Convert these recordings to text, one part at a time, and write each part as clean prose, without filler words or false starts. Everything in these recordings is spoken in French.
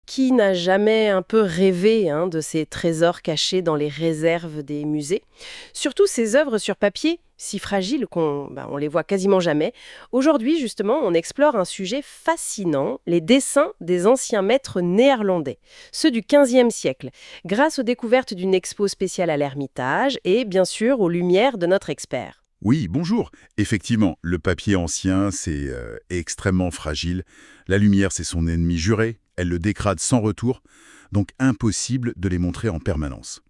Qui n'a jamais un peu rêvé de ces trésors cachés dans les réserves des musées? Surtout ces œuvres sur papier, si fragiles qu'on les voit quasiment jamais. Aujourd'hui, justement, on explore un sujet fascinant, les dessins des anciens maîtres néerlandais, ceux du XVe siècle, grâce aux découvertes d'une expo spéciale à l'Ermitage et, bien sûr, aux lumières de notre expert. Oui, bonjour. Effectivement, le papier ancien, c'est extrêmement fragile. La lumière, c'est son ennemi juré. Elle le dégrade sans retour, donc impossible de les montrer en permanence.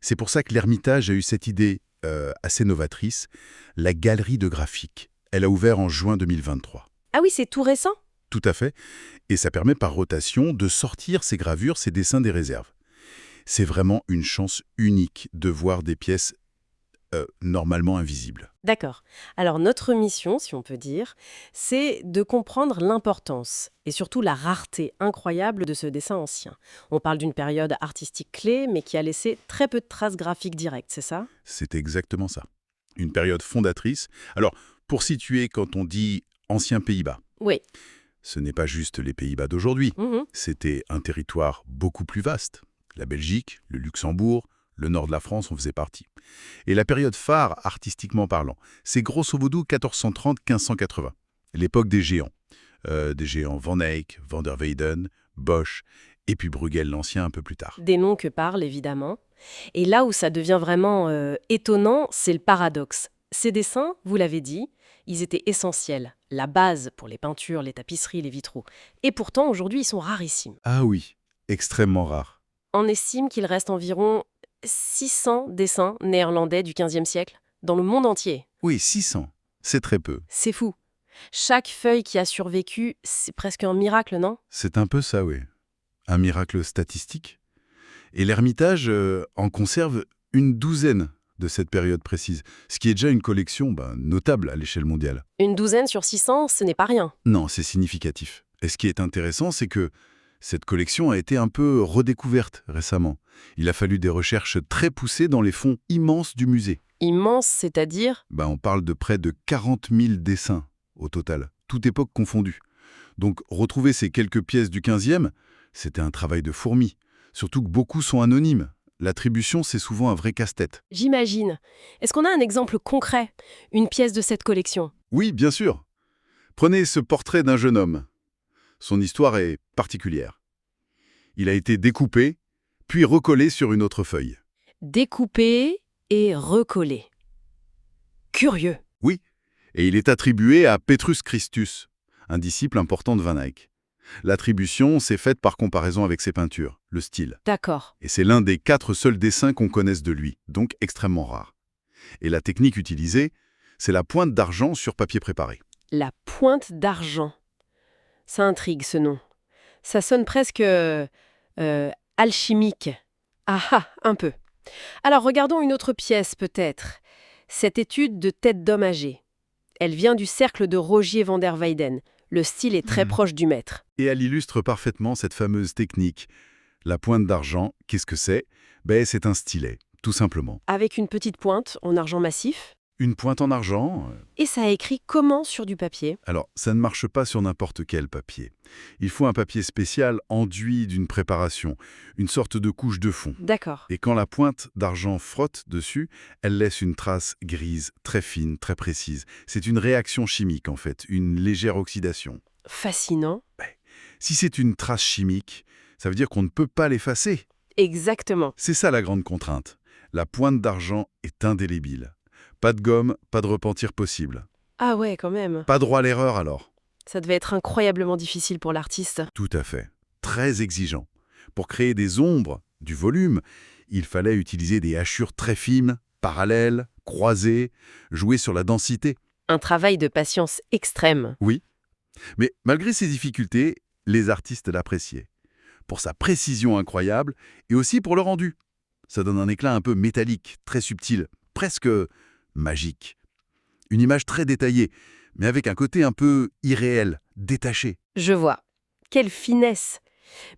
C'est pour ça que l'Ermitage a eu cette idée assez novatrice, la galerie de graphique. Elle a ouvert en juin 2023. Ah oui, c'est tout récent? Tout à fait. Et ça permet par rotation de sortir ces gravures, ces dessins des réserves. C'est vraiment une chance unique de voir des pièces normalement invisibles. D'accord. Alors notre mission, si on peut dire, c'est de comprendre l'importance et surtout la rareté incroyable de ce dessin ancien. On parle d'une période artistique clé, mais qui a laissé très peu de traces graphiques directes, c'est ça? C'est exactement ça. Une période fondatrice. Alors, pour situer, quand on dit anciens Pays-Bas, Oui. ce n'est pas juste les Pays-Bas d'aujourd'hui. Mhm. C'était un territoire beaucoup plus vaste. La Belgique, le Luxembourg, le nord de la France en faisait partie. Et la période phare, artistiquement parlant, c'est grosso modo 1430-1580, l'époque des géants. Des géants Van Eyck, Van der Weyden, Bosch, et puis Bruegel l'Ancien un peu plus tard. Des noms que parle, évidemment. Et là où ça devient vraiment étonnant, c'est le paradoxe. Ces dessins, vous l'avez dit, ils étaient essentiels, la base pour les peintures, les tapisseries, les vitraux. Et pourtant, aujourd'hui, ils sont rarissimes. Ah oui, extrêmement rare. On estime qu'il reste environ 600 dessins néerlandais du XVe siècle dans le monde entier. Oui, 600, c'est très peu. C'est fou. Chaque feuille qui a survécu, c'est presque un miracle, non? C'est un peu ça, oui. Un miracle statistique. Et l'Ermitage en conserve une douzaine de cette période précise, ce qui est déjà une collection notable à l'échelle mondiale. Une douzaine sur 600, ce n'est pas rien. Non, c'est significatif. Et ce qui est intéressant, c'est que cette collection a été un peu redécouverte récemment. Il a fallu des recherches très poussées dans les fonds immenses du musée. Immense, c'est-à-dire? On parle de près de 40 000 dessins au total, toute époque confondue. Donc retrouver ces quelques pièces du 15e, c'était un travail de fourmi. Surtout que beaucoup sont anonymes. L'attribution, c'est souvent un vrai casse-tête. J'imagine. Est-ce qu'on a un exemple concret? Une pièce de cette collection? Oui, bien sûr. Prenez ce portrait d'un jeune homme. Son histoire est particulière. Il a été découpé, puis recollé sur une autre feuille. Découpé et recollé. Curieux. Oui, et il est attribué à Petrus Christus, un disciple important de Van Eyck. L'attribution s'est faite par comparaison avec ses peintures, le style. D'accord. Et c'est l'un des 4 seuls dessins qu'on connaisse de lui, donc extrêmement rare. Et la technique utilisée, c'est la pointe d'argent sur papier préparé. La pointe d'argent. Ça intrigue ce nom. Ça sonne presque alchimique. Ah ah, un peu. Alors regardons une autre pièce peut-être. Cette étude de tête d'homme âgé. Elle vient du cercle de Rogier van der Weyden. Le style est très proche du maître. Et elle illustre parfaitement cette fameuse technique. La pointe d'argent, qu'est-ce que c'est? C'est un stylet, tout simplement. Avec une petite pointe en argent massif. Une pointe en argent. Et ça a écrit comment sur du papier? Alors, ça ne marche pas sur n'importe quel papier. Il faut un papier spécial enduit d'une préparation, une sorte de couche de fond. D'accord. Et quand la pointe d'argent frotte dessus, elle laisse une trace grise, très fine, très précise. C'est une réaction chimique en fait, une légère oxydation. Fascinant. Si c'est une trace chimique, ça veut dire qu'on ne peut pas l'effacer. Exactement. C'est ça la grande contrainte. La pointe d'argent est indélébile. Pas de gomme, pas de repentir possible. Ah ouais, quand même. Pas droit à l'erreur alors. Ça devait être incroyablement difficile pour l'artiste. Tout à fait. Très exigeant. Pour créer des ombres, du volume, il fallait utiliser des hachures très fines, parallèles, croisées, jouer sur la densité. Un travail de patience extrême. Oui. Mais malgré ces difficultés, les artistes l'appréciaient. Pour sa précision incroyable et aussi pour le rendu. Ça donne un éclat un peu métallique, très subtil, presque magique. Une image très détaillée, mais avec un côté un peu irréel, détaché. Je vois. Quelle finesse.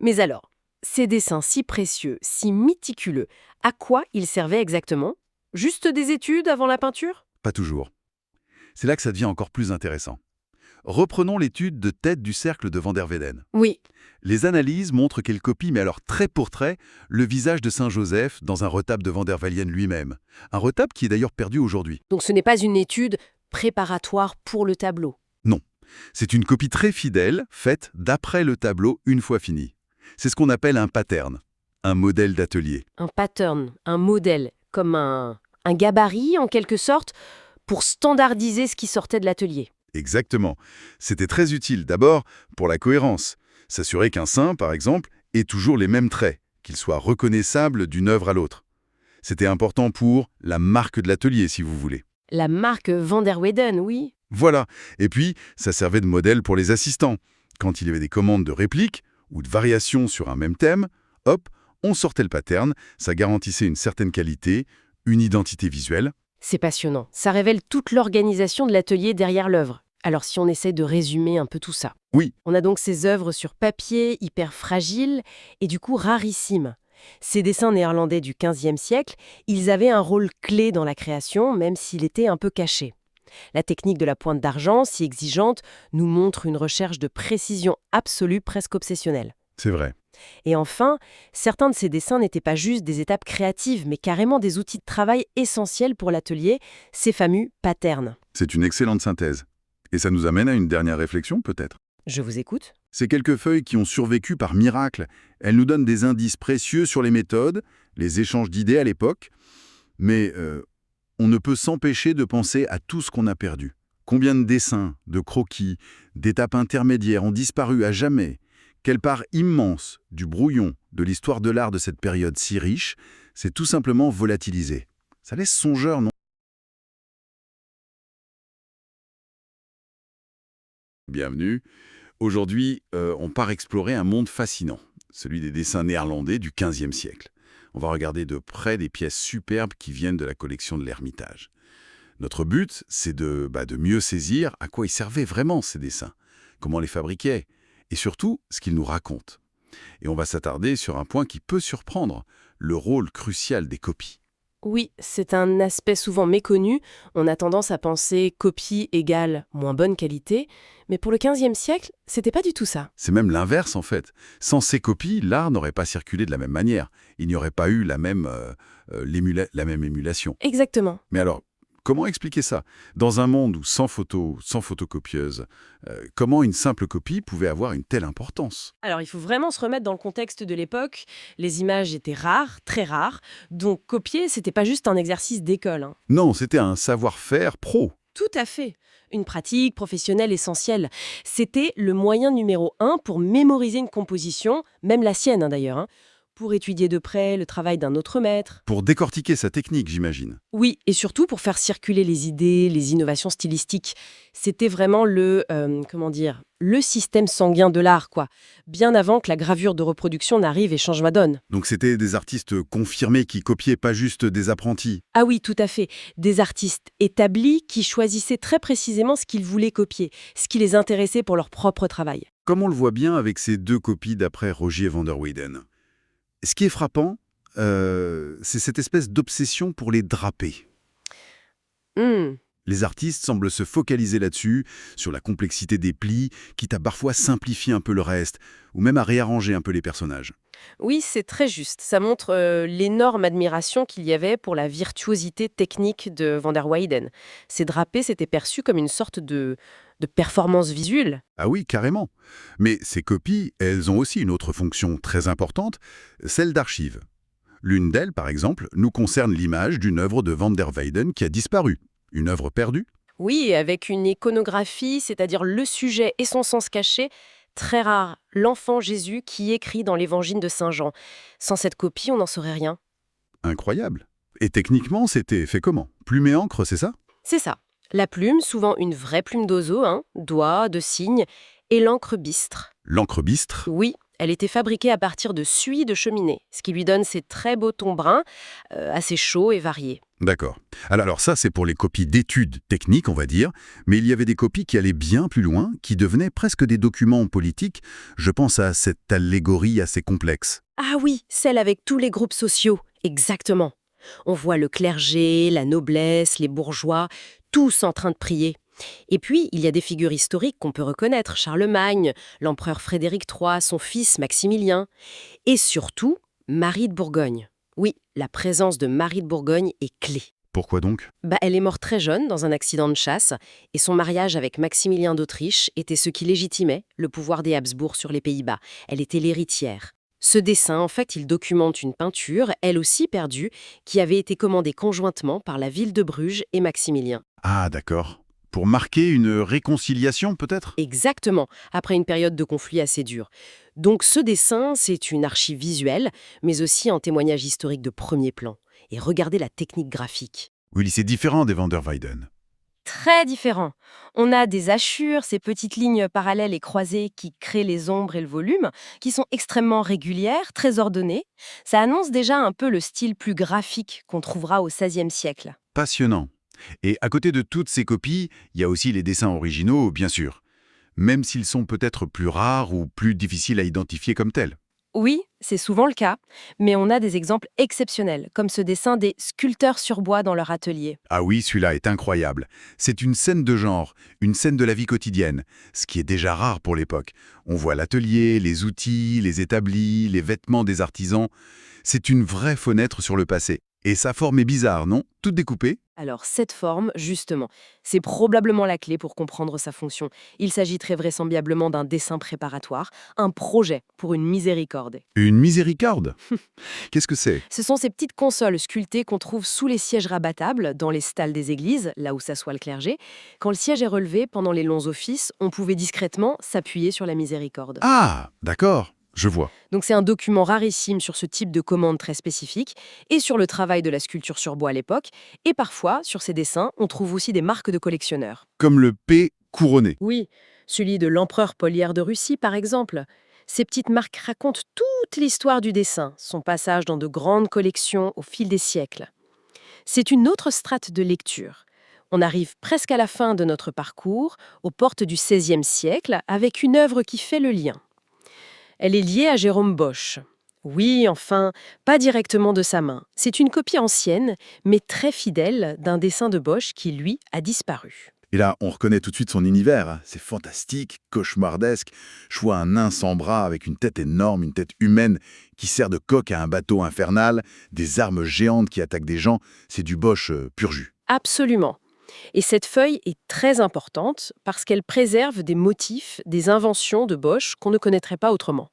Mais alors, ces dessins si précieux, si méticuleux, à quoi ils servaient exactement? Juste des études avant la peinture? Pas toujours. C'est là que ça devient encore plus intéressant. Reprenons l'étude de tête du cercle de Van der Weyden. Oui. Les analyses montrent qu'elle copie, mais alors trait pour trait, le visage de Saint-Joseph dans un retable de Van der Weyden lui-même. Un retable qui est d'ailleurs perdu aujourd'hui. Donc ce n'est pas une étude préparatoire pour le tableau. Non, c'est une copie très fidèle, faite d'après le tableau une fois fini. C'est ce qu'on appelle un pattern, un modèle d'atelier. Un pattern, un modèle, comme un gabarit en quelque sorte, pour standardiser ce qui sortait de l'atelier. Exactement. C'était très utile d'abord pour la cohérence. S'assurer qu'un saint, par exemple, ait toujours les mêmes traits, qu'il soit reconnaissable d'une œuvre à l'autre. C'était important pour la marque de l'atelier, si vous voulez. La marque Van der Weyden, oui. Voilà. Et puis, ça servait de modèle pour les assistants. Quand il y avait des commandes de répliques ou de variations sur un même thème, hop, on sortait le pattern, ça garantissait une certaine qualité, une identité visuelle. C'est passionnant. Ça révèle toute l'organisation de l'atelier derrière l'œuvre. Alors si on essaie de résumer un peu tout ça. Oui. On a donc ces œuvres sur papier, hyper fragiles et du coup rarissimes. Ces dessins néerlandais du XVe siècle, ils avaient un rôle clé dans la création, même s'il était un peu caché. La technique de la pointe d'argent, si exigeante, nous montre une recherche de précision absolue, presque obsessionnelle. C'est vrai. Et enfin, certains de ces dessins n'étaient pas juste des étapes créatives, mais carrément des outils de travail essentiels pour l'atelier, ces fameux patterns. C'est une excellente synthèse. Et ça nous amène à une dernière réflexion, peut-être. Je vous écoute. Ces quelques feuilles qui ont survécu par miracle, elles nous donnent des indices précieux sur les méthodes, les échanges d'idées à l'époque, mais on ne peut s'empêcher de penser à tout ce qu'on a perdu. Combien de dessins, de croquis, d'étapes intermédiaires ont disparu à jamais? Quelle part immense du brouillon de l'histoire de l'art de cette période si riche s'est tout simplement volatilisée? Ça laisse songeur, non? Bienvenue. Aujourd'hui, on part explorer un monde fascinant, celui des dessins néerlandais du XVe siècle. On va regarder de près des pièces superbes qui viennent de la collection de l'Ermitage. Notre but, c'est de mieux saisir à quoi ils servaient vraiment ces dessins, comment les fabriquaient, et surtout ce qu'ils nous racontent. Et on va s'attarder sur un point qui peut surprendre, le rôle crucial des copies. Oui, c'est un aspect souvent méconnu. On a tendance à penser copie égale moins bonne qualité, mais pour le XVe siècle, c'était pas du tout ça. C'est même l'inverse en fait. Sans ces copies, l'art n'aurait pas circulé de la même manière. Il n'y aurait pas eu la même émulation. Exactement. Mais alors, comment expliquer ça? Dans un monde où sans photo, sans photocopieuse, comment une simple copie pouvait avoir une telle importance? Alors, il faut vraiment se remettre dans le contexte de l'époque. Les images étaient rares, très rares, donc copier, c'était pas juste un exercice d'école, hein. Non, c'était un savoir-faire pro. Tout à fait. Une pratique professionnelle essentielle. C'était le moyen numéro 1 pour mémoriser une composition, même la sienne d'ailleurs, hein, pour étudier de près le travail d'un autre maître. Pour décortiquer sa technique, j'imagine. Oui, et surtout pour faire circuler les idées, les innovations stylistiques. C'était vraiment le système sanguin de l'art, quoi. Bien avant que la gravure de reproduction n'arrive et change ma donne. Donc c'était des artistes confirmés qui copiaient, pas juste des apprentis. Ah oui, tout à fait. Des artistes établis qui choisissaient très précisément ce qu'ils voulaient copier, ce qui les intéressait pour leur propre travail. Comme on le voit bien avec ces deux copies d'après Rogier van der Weyden. Ce qui est frappant, c'est cette espèce d'obsession pour les draper. Les artistes semblent se focaliser là-dessus, sur la complexité des plis, quitte à parfois simplifier un peu le reste, ou même à réarranger un peu les personnages. Oui, c'est très juste. Ça montre l'énorme admiration qu'il y avait pour la virtuosité technique de Van der Weyden. Ces drapés s'étaient perçus comme une sorte de performance visuelle. Ah oui, carrément. Mais ces copies, elles ont aussi une autre fonction très importante, celle d'archive. L'une d'elles, par exemple, nous concerne l'image d'une œuvre de Van der Weyden qui a disparu. Une œuvre perdue? Oui, avec une iconographie, c'est-à-dire le sujet et son sens caché, très rare, l'enfant Jésus qui écrit dans l'évangile de Saint Jean. Sans cette copie, on n'en saurait rien. Incroyable. Et techniquement, c'était fait comment? Plume et encre, c'est ça? C'est ça. La plume, souvent une vraie plume d'oiseau, doigt, de cygne, et l'encre bistre. L'encre bistre? Oui, elle était fabriquée à partir de suie de cheminée, ce qui lui donne ces très beaux tons bruns, assez chauds et variés. D'accord. Alors ça, c'est pour les copies d'études techniques, on va dire, mais il y avait des copies qui allaient bien plus loin, qui devenaient presque des documents politiques. Je pense à cette allégorie assez complexe. Ah oui, celle avec tous les groupes sociaux, exactement. On voit le clergé, la noblesse, les bourgeois, tous en train de prier. Et puis, il y a des figures historiques qu'on peut reconnaître, Charlemagne, l'empereur Frédéric III, son fils Maximilien, et surtout Marie de Bourgogne. Oui, la présence de Marie de Bourgogne est clé. Pourquoi donc? Elle est morte très jeune dans un accident de chasse, et son mariage avec Maximilien d'Autriche était ce qui légitimait le pouvoir des Habsbourg sur les Pays-Bas. Elle était l'héritière. Ce dessin, en fait, il documente une peinture, elle aussi perdue, qui avait été commandée conjointement par la ville de Bruges et Maximilien. Ah, d'accord. Pour marquer une réconciliation, peut-être? Exactement, après une période de conflit assez dure. Donc ce dessin, c'est une archive visuelle, mais aussi un témoignage historique de premier plan. Et regardez la technique graphique. Oui, c'est différent des Van der Weyden. Très différent. On a des hachures, ces petites lignes parallèles et croisées qui créent les ombres et le volume, qui sont extrêmement régulières, très ordonnées. Ça annonce déjà un peu le style plus graphique qu'on trouvera au XVIe siècle. Passionnant. Et à côté de toutes ces copies, il y a aussi les dessins originaux, bien sûr. Même s'ils sont peut-être plus rares ou plus difficiles à identifier comme tels. Oui, c'est souvent le cas, mais on a des exemples exceptionnels, comme ce dessin des sculpteurs sur bois dans leur atelier. Ah oui, celui-là est incroyable. C'est une scène de genre, une scène de la vie quotidienne, ce qui est déjà rare pour l'époque. On voit l'atelier, les outils, les établis, les vêtements des artisans. C'est une vraie fenêtre sur le passé. Et sa forme est bizarre, non? Toute découpée? Alors cette forme, justement, c'est probablement la clé pour comprendre sa fonction. Il s'agit très vraisemblablement d'un dessin préparatoire, un projet pour une miséricorde. Une miséricorde? Qu'est-ce que c'est? Ce sont ces petites consoles sculptées qu'on trouve sous les sièges rabattables, dans les stalles des églises, là où s'assoit le clergé. Quand le siège est relevé pendant les longs offices, on pouvait discrètement s'appuyer sur la miséricorde. Ah, d'accord, je vois. Donc c'est un document rarissime sur ce type de commande très spécifique et sur le travail de la sculpture sur bois à l'époque. Et parfois, sur ces dessins, on trouve aussi des marques de collectionneurs. Comme le P couronné. Oui, celui de l'empereur Polière de Russie, par exemple. Ces petites marques racontent toute l'histoire du dessin, son passage dans de grandes collections au fil des siècles. C'est une autre strate de lecture. On arrive presque à la fin de notre parcours, aux portes du XVIe siècle, avec une œuvre qui fait le lien. Elle est liée à Jérôme Bosch. Oui, enfin, pas directement de sa main. C'est une copie ancienne, mais très fidèle d'un dessin de Bosch qui, lui, a disparu. Et là, on reconnaît tout de suite son univers. C'est fantastique, cauchemardesque. Je vois un nain sans bras avec une tête énorme, une tête humaine qui sert de coque à un bateau infernal, des armes géantes qui attaquent des gens. C'est du Bosch pur jus. Absolument. Et cette feuille est très importante parce qu'elle préserve des motifs, des inventions de Bosch qu'on ne connaîtrait pas autrement.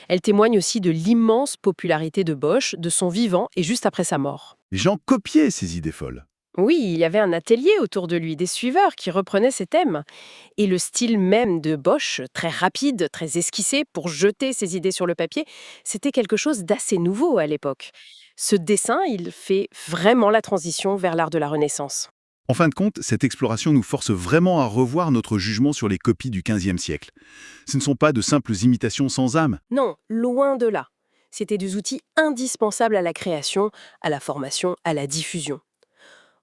Elle témoigne aussi de l'immense popularité de Bosch, de son vivant et juste après sa mort. Les gens copiaient ces idées folles. Oui, il y avait un atelier autour de lui, des suiveurs qui reprenaient ces thèmes. Et le style même de Bosch, très rapide, très esquissé pour jeter ses idées sur le papier, c'était quelque chose d'assez nouveau à l'époque. Ce dessin, il fait vraiment la transition vers l'art de la Renaissance. En fin de compte, cette exploration nous force vraiment à revoir notre jugement sur les copies du XVe siècle. Ce ne sont pas de simples imitations sans âme. Non, loin de là. C'était des outils indispensables à la création, à la formation, à la diffusion.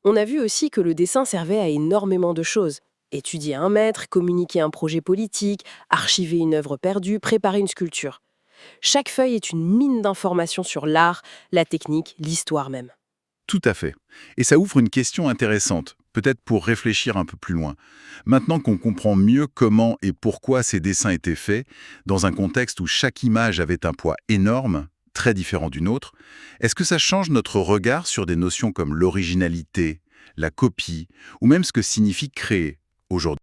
On a vu aussi que le dessin servait à énormément de choses. Étudier un maître, communiquer un projet politique, archiver une œuvre perdue, préparer une sculpture. Chaque feuille est une mine d'informations sur l'art, la technique, l'histoire même. Tout à fait. Et ça ouvre une question intéressante, peut-être pour réfléchir un peu plus loin. Maintenant qu'on comprend mieux comment et pourquoi ces dessins étaient faits, dans un contexte où chaque image avait un poids énorme, très différent d'une autre, est-ce que ça change notre regard sur des notions comme l'originalité, la copie, ou même ce que signifie créer aujourd'hui ?